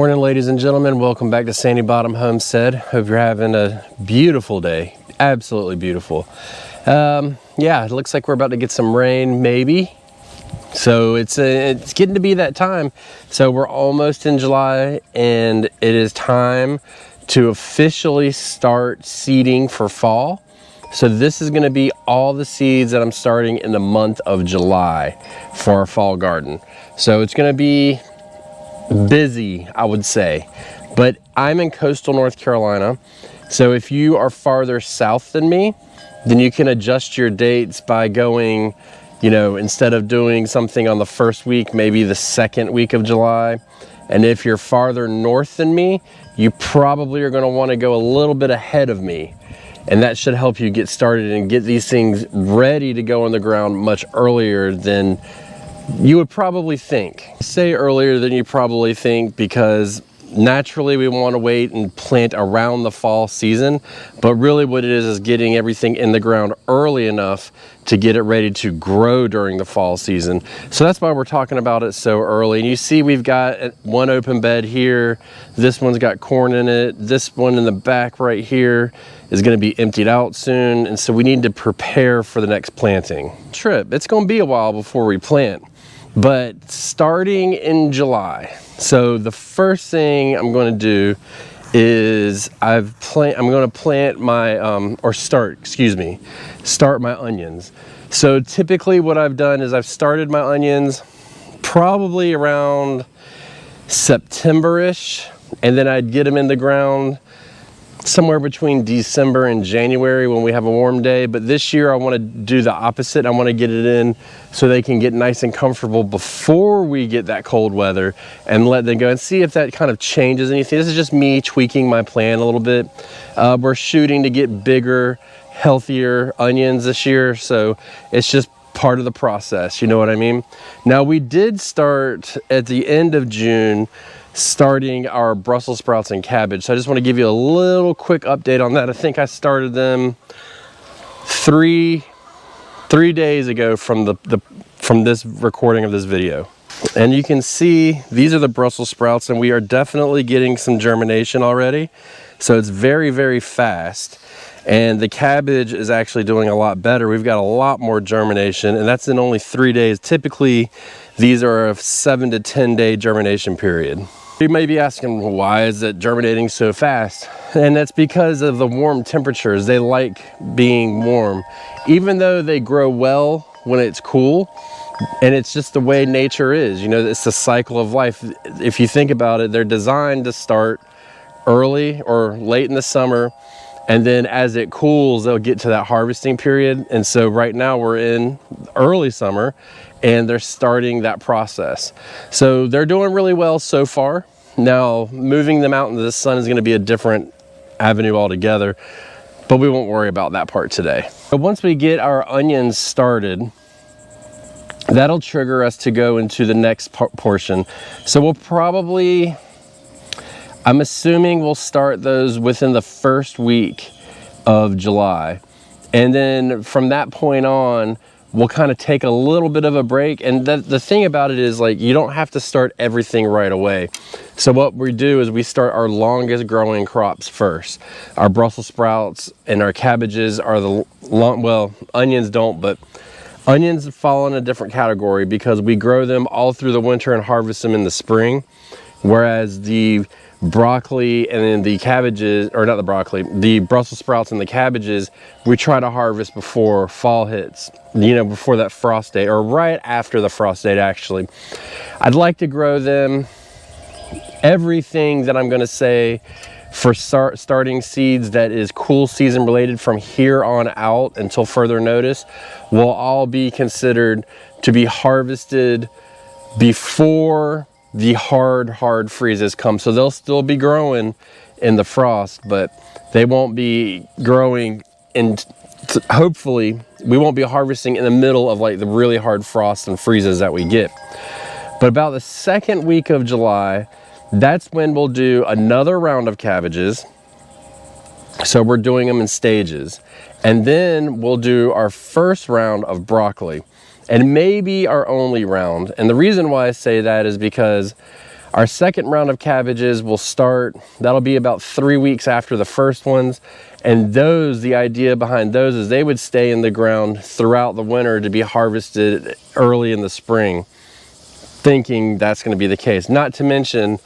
Morning, ladies and gentlemen. Welcome back to Sandy Bottom Homestead. Hope you're having a beautiful day. Absolutely beautiful. Yeah, it looks like we're about to get some rain, maybe. So it's getting to be that time. So we're almost in July, and it is time to officially start seeding for fall. So this is going to be all the seeds that I'm starting in the month of July for our fall garden. So it's going to be busy, I would say, but I'm in coastal North Carolina. So if you are farther south than me, then you can adjust your dates by going, instead of doing something on the first week, maybe the second week of July. And if you're farther north than me, you probably are going to want to go a little bit ahead of me. And that should help you get started and get these things ready to go on the ground much earlier than you would probably think. I say earlier than you probably think because naturally we want to wait and plant around the fall season, but really what it is getting everything in the ground early enough to get it ready to grow during the fall season. So that's why we're talking about it so early. And you see we've got one open bed here. This one's got corn in it. This one in the back right here is going to be emptied out soon. And so we need to prepare for the next planting trip. It's going to be a while before we plant. But starting in July, so the first thing I'm going to do is I'm going to plant my start my onions. So typically what I've done is I've started my onions probably around September-ish, and then I'd get them in the ground somewhere between December and January when we have a warm day. But this year I want to do the opposite. I want to get it in so they can get nice and comfortable before we get that cold weather and let them go and see if that kind of changes anything. This is just me tweaking my plan a little bit. We're shooting to get bigger, healthier onions this year, so it's just part of the process, you know what I mean? Now we did start at the end of June starting our Brussels sprouts and cabbage. So I just want to give you a little quick update on that. I think I started them three days ago from this recording of this video. And you can see these are the Brussels sprouts, and we are definitely getting some germination already. So it's very, very fast. And the cabbage is actually doing a lot better. We've got a lot more germination, and that's in only 3 days. Typically, these are a 7 to 10 day germination period. You may be asking, why is it germinating so fast? And that's because of the warm temperatures. They like being warm. Even though they grow well when it's cool, and it's just the way nature is. It's the cycle of life. If you think about it, they're designed to start early or late in the summer, and then as it cools, they'll get to that harvesting period. And so right now we're in early summer, and they're starting that process. So they're doing really well so far. Now, moving them out into the sun is going to be a different avenue altogether, but we won't worry about that part today. But once we get our onions started, that'll trigger us to go into the next portion. So we'll probably, I'm assuming we'll start those within the first week of July. And then from that point on, we'll kind of take a little bit of a break. And the thing about it is, like, you don't have to start everything right away. So what we do is we start our longest growing crops first. Our Brussels sprouts and our cabbages are well, onions don't, but onions fall in a different category because we grow them all through the winter and harvest them in the spring. Whereas the broccoli and then the cabbages, or not the broccoli, the Brussels sprouts and the cabbages, we try to harvest before fall hits, before that frost date, or right after the frost date actually. I'd like to grow them. Everything that I'm going to say for starting seeds that is cool season related from here on out until further notice will all be considered to be harvested before the hard freezes come. So they'll still be growing in the frost, but they won't be growing hopefully we won't be harvesting in the middle of like the really hard frost and freezes that we get. But about the second week of July, that's when we'll do another round of cabbages. So we're doing them in stages. And then we'll do our first round of broccoli, and maybe our only round. And the reason why I say that is because Our second round of cabbages will start, that'll be about 3 weeks after the first ones. And those, the idea behind those is they would stay in the ground throughout the winter to be harvested early in the spring, thinking that's going to be the case. Not to mention,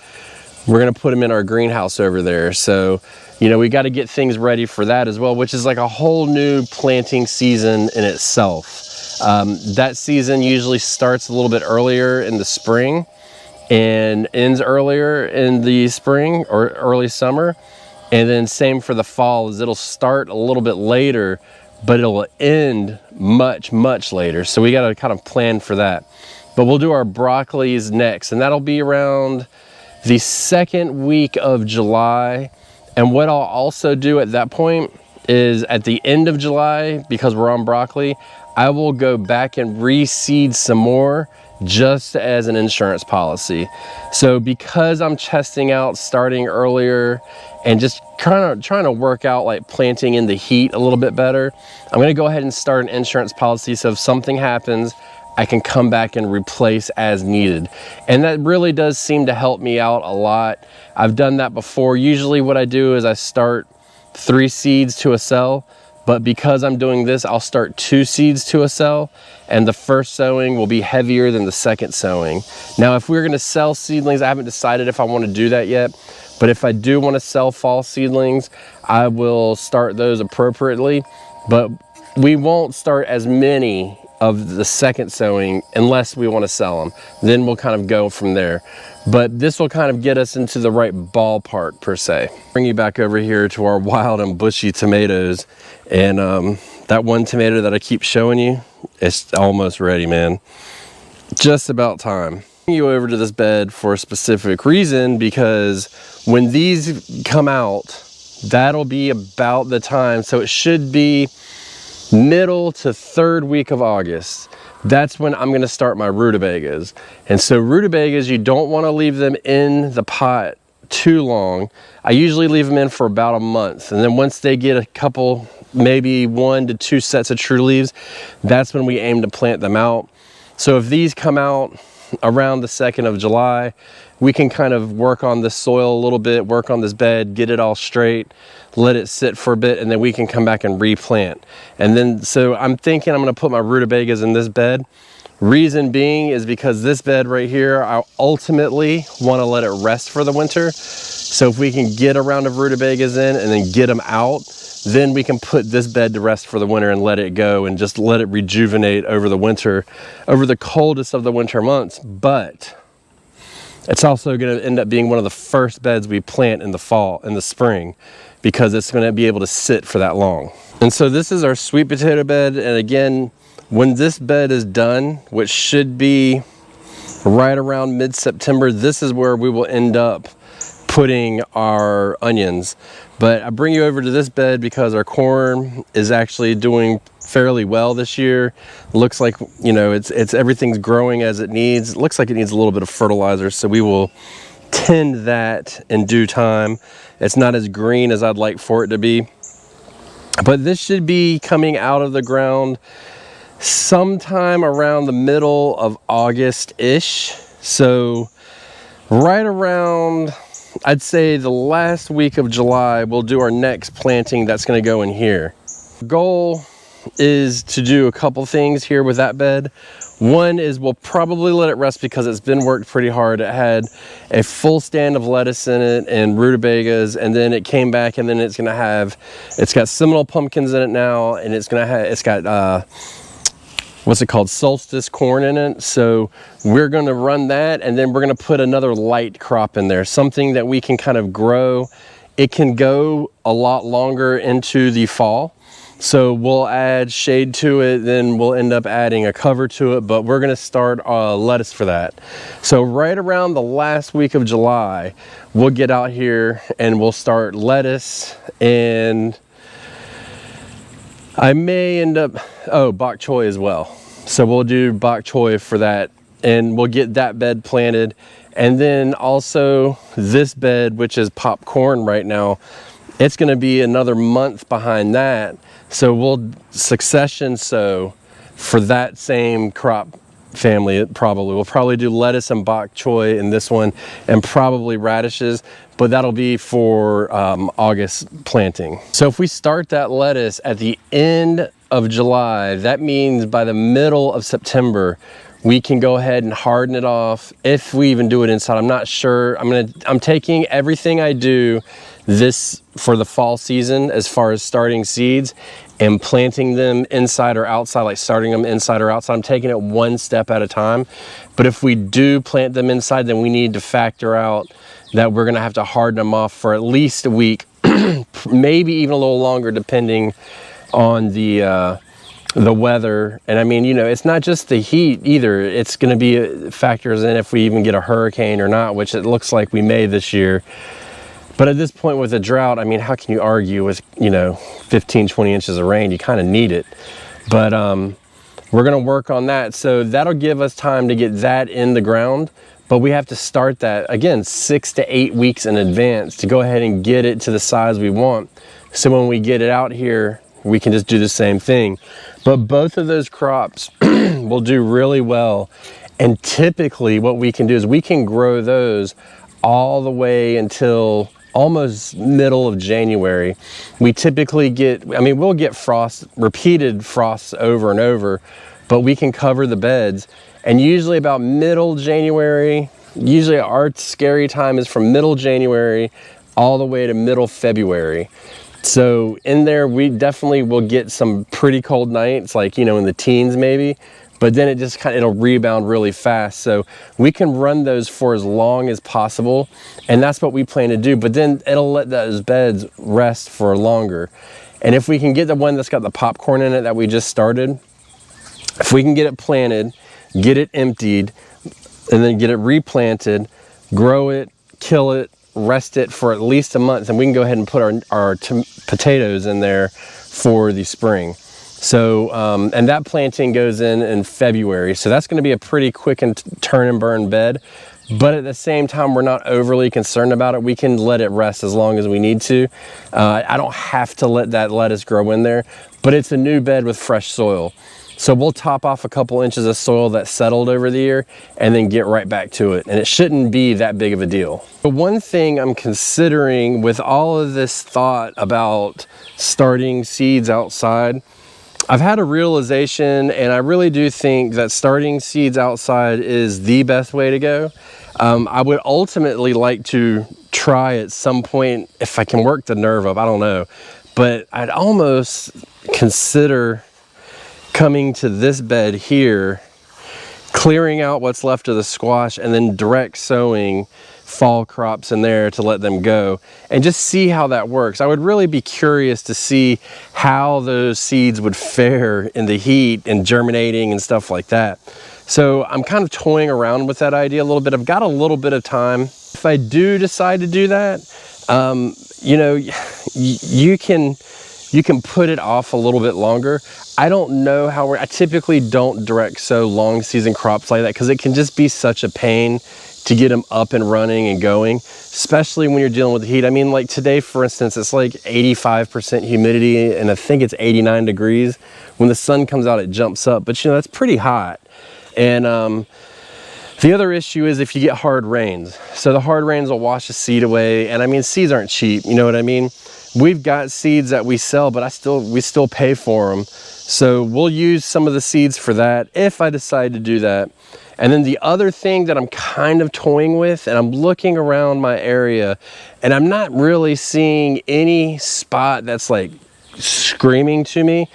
we're going to put them in our greenhouse over there. So, you know, we got to get things ready for that as well, which is like a whole new planting season in itself. That season usually starts a little bit earlier in the spring and ends earlier in the spring or early summer. And then same for the fall, is it'll start a little bit later, but it'll end much, much later. So we got to kind of plan for that. But we'll do our broccolis next, and that'll be around the second week of July. And what I'll also do at that point is at the end of July, because we're on broccoli, I will go back and reseed some more just as an insurance policy. So because I'm testing out starting earlier and just trying to work out like planting in the heat a little bit better, I'm gonna go ahead and start an insurance policy so if something happens, I can come back and replace as needed. And that really does seem to help me out a lot. I've done that before. Usually what I do is I start 3 seeds to a cell, but because I'm doing this, I'll start 2 seeds to a cell, and the first sowing will be heavier than the second sowing. Now, if we're gonna sell seedlings, I haven't decided if I wanna do that yet, but if I do wanna sell fall seedlings, I will start those appropriately, but we won't start as many of the second sowing unless we want to sell them. Then we'll kind of go from there. But this will kind of get us into the right ballpark per se. Bring you back over here to our wild and bushy tomatoes. And that one tomato that I keep showing you, it's almost ready, man. Just about time. Bring you over to this bed for a specific reason, because when these come out, that'll be about the time. So it should be middle to 3rd week of August. That's when I'm going to start my rutabagas. And so rutabagas, you don't want to leave them in the pot too long. I usually leave them in for about a month. And then once they get a couple, maybe 1 to 2 sets of true leaves, that's when we aim to plant them out. So if these come out around the 2nd of July, we can kind of work on the soil a little bit, work on this bed, get it all straight, let it sit for a bit, and then we can come back and replant. And then, so I'm thinking I'm gonna put my rutabagas in this bed. Reason being is because this bed right here, I ultimately wanna let it rest for the winter. So if we can get a round of rutabagas in and then get them out, then we can put this bed to rest for the winter and let it go and just let it rejuvenate over the winter, over the coldest of the winter months. But it's also going to end up being one of the first beds we plant in the fall, in the spring, because it's going to be able to sit for that long. And so this is our sweet potato bed. And again, when this bed is done, which should be right around mid-September, this is where we will end up putting our onions. But I bring you over to this bed because our corn is actually doing fairly well this year. Looks like, you know, it's everything's growing as it needs. It looks like it needs a little bit of fertilizer, so we will tend that in due time. It's not as green as I'd like for it to be, but this should be coming out of the ground sometime around the middle of August-ish. So right around, I'd say the last week of July, we'll do our next planting that's going to go in here. The goal is to do a couple things here with that bed. One is we'll probably let it rest because it's been worked pretty hard. It had a full stand of lettuce in it and rutabagas, and then it came back, and then it's got Seminole pumpkins in it now, and it's got what's it called, solstice corn in it. So we're going to run that, and then we're going to put another light crop in there, something that we can kind of grow. It can go a lot longer into the fall. So we'll add shade to it, then we'll end up adding a cover to it, but we're gonna start lettuce for that. So right around the last week of July, we'll get out here and we'll start lettuce, and I may end up, bok choy as well. So we'll do bok choy for that, and we'll get that bed planted. And then also this bed, which is popcorn right now, it's gonna be another month behind that. So we'll succession sow for that same crop family. We'll probably do lettuce and bok choy in this one, and probably radishes, but that'll be for August planting. So if we start that lettuce at the end of July, that means by the middle of September we can go ahead and harden it off, if we even do it inside. I'm not sure. I'm taking everything I do this for the fall season as far as starting seeds and planting them inside or outside, like starting them inside or outside. I'm taking it one step at a time. But if we do plant them inside, then we need to factor out that we're gonna have to harden them off for at least a week, maybe even a little longer, depending on the weather. And I mean, you know, it's not just the heat either. It's going to be factors in if we even get a hurricane or not, which it looks like we may this year. But at this point with a drought, I mean, how can you argue with, you know, 15, 20 inches of rain? You kind of need it. But we're going to work on that. So that'll give us time to get that in the ground. But we have to start that, again, 6 to 8 weeks in advance to go ahead and get it to the size we want. So when we get it out here, we can just do the same thing. But both of those crops will do really well. And typically what we can do is we can grow those all the way until almost middle of January. We typically get, I mean, we'll get frost, repeated frosts over and over, but we can cover the beds. And usually about middle January, usually our scary time is from middle January all the way to middle February. So in there, we definitely will get some pretty cold nights, like, you know, in the teens maybe, but then it just kind of, it'll rebound really fast. So we can run those for as long as possible, and that's what we plan to do. But then it'll let those beds rest for longer. And if we can get the one that's got the popcorn in it that we just started, if we can get it planted, get it emptied, and then get it replanted, grow it, kill it, rest it for at least a month, and we can go ahead and put our potatoes in there for the spring. So and that planting goes in February, so that's going to be a pretty quick and turn and burn bed. But at the same time, we're not overly concerned about it. We can let it rest as long as we need to. I don't have to let that lettuce grow in there, but it's a new bed with fresh soil. So we'll top off a couple inches of soil that settled over the year and then get right back to it. And it shouldn't be that big of a deal. But one thing I'm considering with all of this thought about starting seeds outside, I've had a realization, and I really do think that starting seeds outside is the best way to go. I would ultimately like to try at some point, if I can work the nerve up, I don't know. But I'd almost consider coming to this bed here, clearing out what's left of the squash, and then direct sowing fall crops in there to let them go and just see how that works. I would really be curious to see how those seeds would fare in the heat and germinating and stuff like that. So I'm kind of toying around with that idea a little bit. I've got a little bit of time. If I do decide to do that, you know, you can put it off a little bit longer. I don't know how I typically don't direct sow long season crops like that because it can just be such a pain to get them up and running and going, especially when you're dealing with the heat. I mean, like today, for instance, it's like 85% humidity and I think it's 89 degrees. When the sun comes out, it jumps up, but you know, that's pretty hot. And the other issue is if you get hard rains. So the hard rains will wash the seed away. And I mean, seeds aren't cheap, you know what I mean? We've got seeds that we sell, but we still pay for them. So we'll use some of the seeds for that if I decide to do that. And then the other thing that I'm kind of toying with, and I'm looking around my area, and I'm not really seeing any spot that's like screaming to me.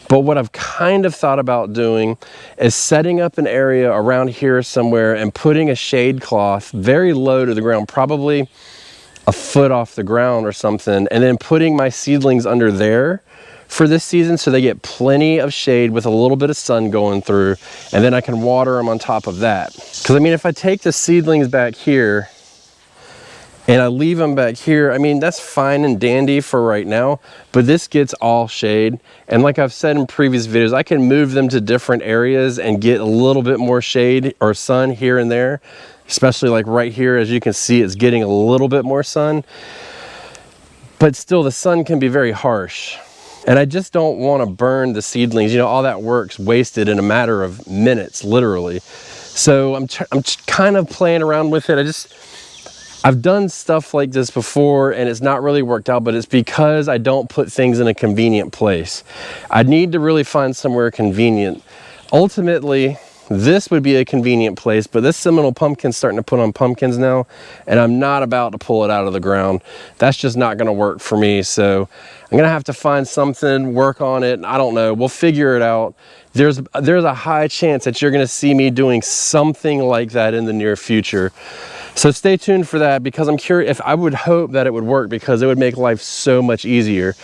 But what I've kind of thought about doing is setting up an area around here somewhere and putting a shade cloth very low to the ground, probably a foot off the ground or something, and then putting my seedlings under there for this season so they get plenty of shade with a little bit of sun going through, and then I can water them on top of that. Because I mean, if I take the seedlings back here and I leave them back here, I mean, that's fine and dandy for right now, but this gets all shade. And like I've said in previous videos, I can move them to different areas and get a little bit more shade or sun here and there, especially like right here. As you can see, it's getting a little bit more sun, but still the sun can be very harsh. And I just don't want to burn the seedlings. You know, all that work's wasted in a matter of minutes, literally. So I'm kind of playing around with it. I've done stuff like this before and it's not really worked out, but it's because I don't put things in a convenient place. I need to really find somewhere convenient. Ultimately, this would be a convenient place, but this Seminole pumpkin's starting to put on pumpkins now, and I'm not about to pull it out of the ground. That's just not gonna work for me, so I'm gonna have to find something, work on it. I don't know, we'll figure it out. There's a high chance that you're gonna see me doing something like that in the near future. So stay tuned for that, because I'm curious. I would hope that it would work, because it would make life so much easier.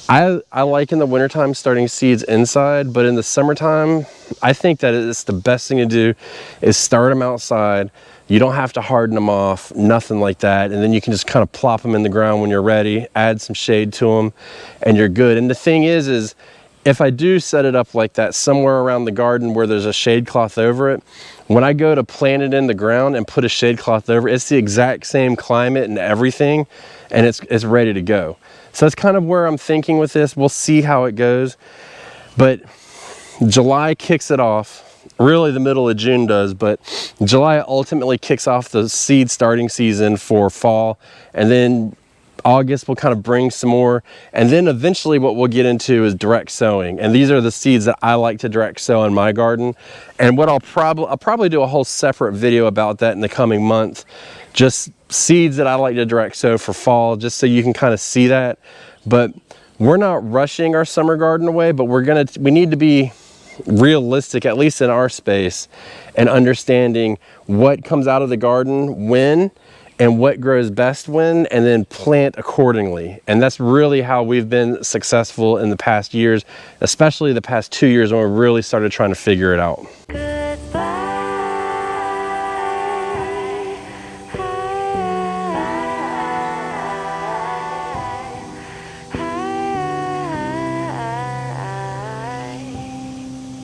I like in the wintertime starting seeds inside, but in the summertime, I think that it's the best thing to do is start them outside. You don't have to harden them off, nothing like that. And then you can just kind of plop them in the ground when you're ready, add some shade to them, and you're good. And the thing is if I do set it up like that somewhere around the garden where there's a shade cloth over it, when I go to plant it in the ground and put a shade cloth over it, it's the exact same climate and everything, and it's ready to go. So that's kind of where I'm thinking with this. We'll see how it goes. But July kicks it off. Really the middle of June does, but July ultimately kicks off the seed starting season for fall. And then August will kind of bring some more. And then eventually what we'll get into is direct sowing. And these are the seeds that I like to direct sow in my garden. And what I'll probably do a whole separate video about that in the coming month. Just seeds that I like to direct sow for fall, just so you can kind of see that. But we're not rushing our summer garden away, but we need to be realistic, at least in our space, and understanding what comes out of the garden when, and what grows best when, and then plant accordingly. And that's really how we've been successful in the past years, especially the past 2 years when we really started trying to figure it out.